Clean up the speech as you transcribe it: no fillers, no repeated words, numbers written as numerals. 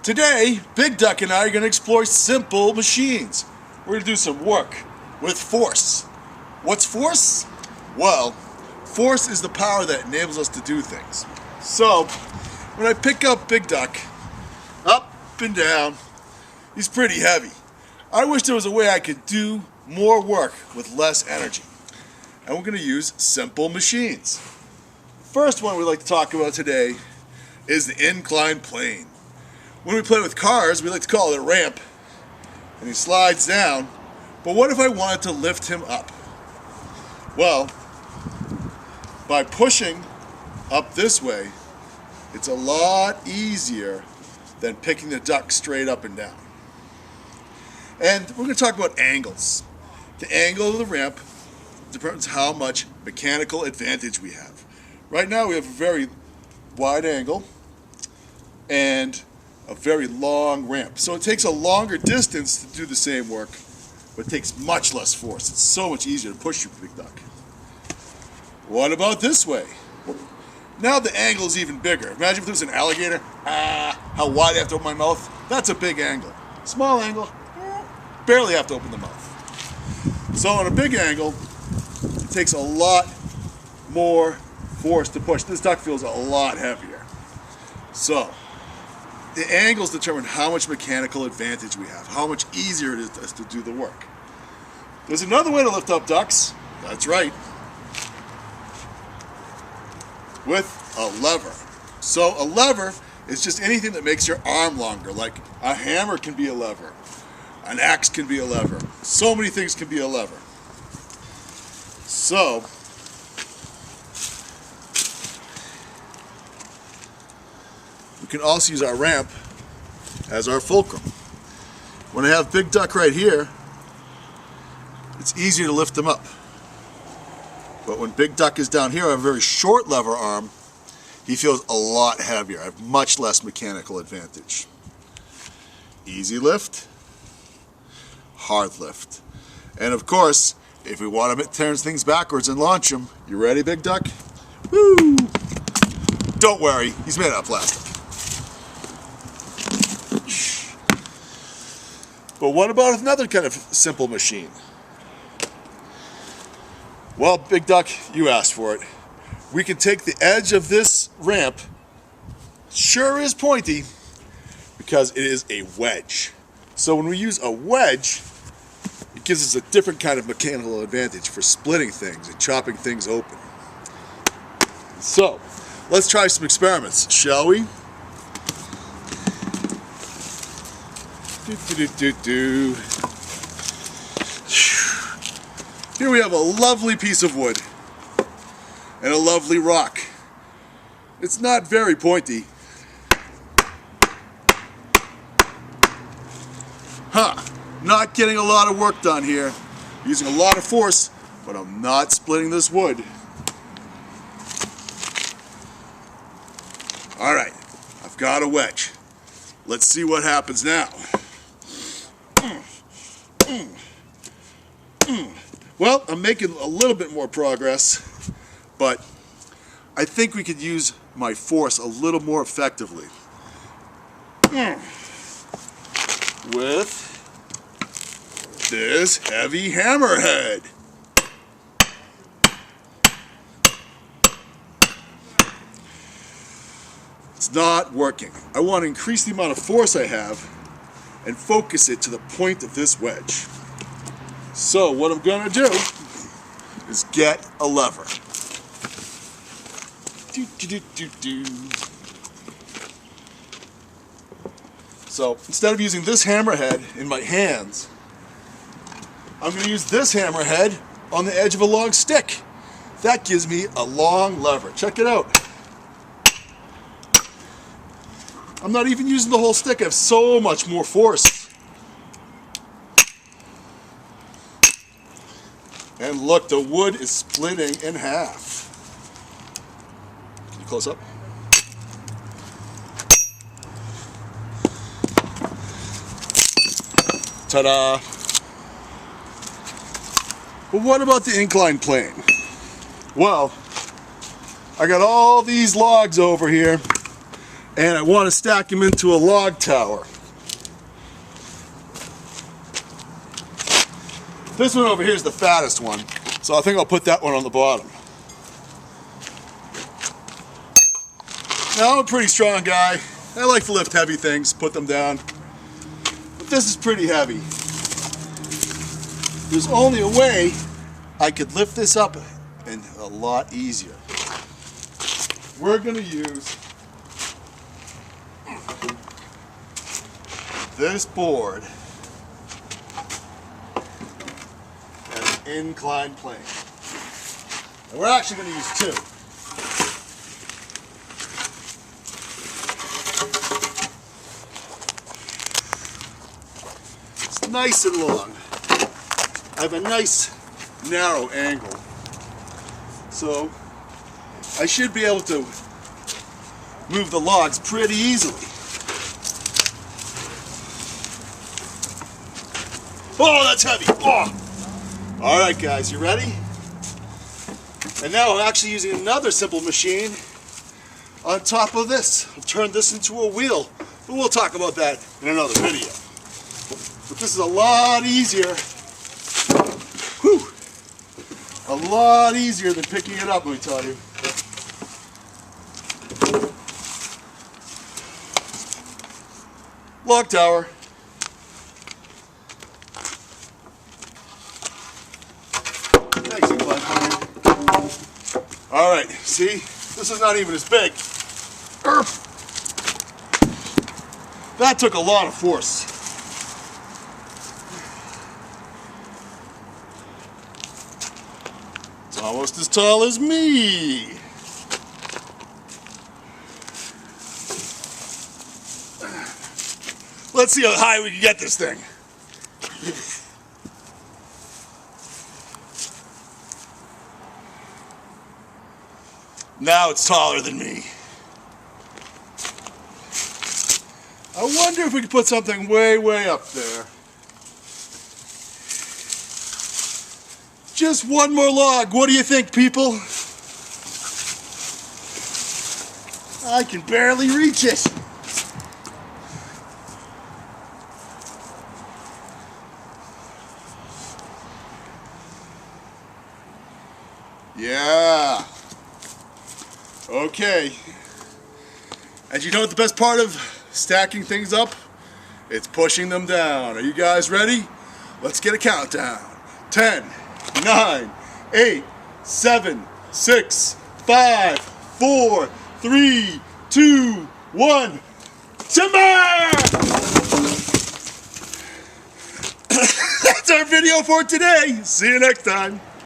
Today, Big Duck and I are going to explore simple machines. We're going to do some work with force. What's force? Well, force is the power that enables us to do things. So, when I pick up Big Duck, up and down, he's pretty heavy. I wish there was a way I could do more work with less energy. And we're going to use simple machines. First one we'd like to talk about today is the inclined plane. When we play with cars, we like to call it a ramp, and he slides down. But what if I wanted to lift him up? Well, by pushing up this way, it's a lot easier than picking the duck straight up and down. And we're going to talk about angles. The angle of the ramp depends how much mechanical advantage we have. Right now we have a very wide angle and a very long ramp. So it takes a longer distance to do the same work, but it takes much less force. It's so much easier to push you, Big Duck. What about this way? Now the angle is even bigger. Imagine if there was an alligator. How wide I have to open my mouth? That's a big angle. Small angle, barely have to open the mouth. So on a big angle, it takes a lot more force to push. This duck feels a lot heavier. So the angles determine how much mechanical advantage we have, how much easier it is to do the work. There's another way to lift up ducks. That's right. With a lever. So a lever is just anything that makes your arm longer. Like a hammer can be a lever. An axe can be a lever. So many things can be a lever. So we can also use our ramp as our fulcrum. When I have Big Duck right here, it's easier to lift him up. But when Big Duck is down here, I have a very short lever arm. He feels a lot heavier. I have much less mechanical advantage. Easy lift, hard lift. And of course, if we want to turn things backwards and launch him, you ready, Big Duck? Woo! Don't worry, he's made out of plastic. But what about another kind of simple machine? Well, Big Duck, you asked for it. We can take the edge of this ramp, sure is pointy, because it is a wedge. So when we use a wedge, it gives us a different kind of mechanical advantage for splitting things and chopping things open. So, let's try some experiments, shall we? Here we have a lovely piece of wood and a lovely rock. It's not very pointy. Not getting a lot of work done here. Using a lot of force, but I'm not splitting this wood. Alright, I've got a wedge. Let's see what happens now. Well, I'm making a little bit more progress, but I think we could use my force a little more effectively. With this heavy hammerhead. It's not working. I want to increase the amount of force I have and focus it to the point of this wedge. So what I'm going to do is get a lever. So instead of using this hammerhead in my hands, I'm going to use this hammerhead on the edge of a long stick. That gives me a long lever. Check it out. I'm not even using the whole stick. I have so much more force. And look, the wood is splitting in half. Can you close up? Ta-da! But what about the inclined plane? Well, I got all these logs over here. and I want to stack them into a log tower. This one over here is the fattest one, so I think I'll put that one on the bottom. Now I'm a pretty strong guy. I like to lift heavy things, put them down. But this is pretty heavy. There's only a way I could lift this up and a lot easier. We're going to use this board as an inclined plane. And we're actually going to use two. It's nice and long. I have a nice narrow angle, so I should be able to move the logs pretty easily. Oh, that's heavy. Oh. All right, guys, you ready? And now I'm actually using another simple machine on top of this. I've turned this into a wheel, but we'll talk about that in another video. But this is a lot easier. Whew. A lot easier than picking it up, let me tell you. Log tower. Thanks, all right, see? This is not even as big. That took a lot of force. It's almost as tall as me. Let's see how high we can get this thing. Now it's taller than me. I wonder if we could put something way, way up there. Just one more log. What do you think, people? I can barely reach it. Yeah. Okay. And you know what the best part of stacking things up? It's pushing them down. Are you guys ready? Let's get a countdown. 10, 9, 8, 7, 6, 5, 4, 3, 2, 1. Timber! That's our video for today. See you next time.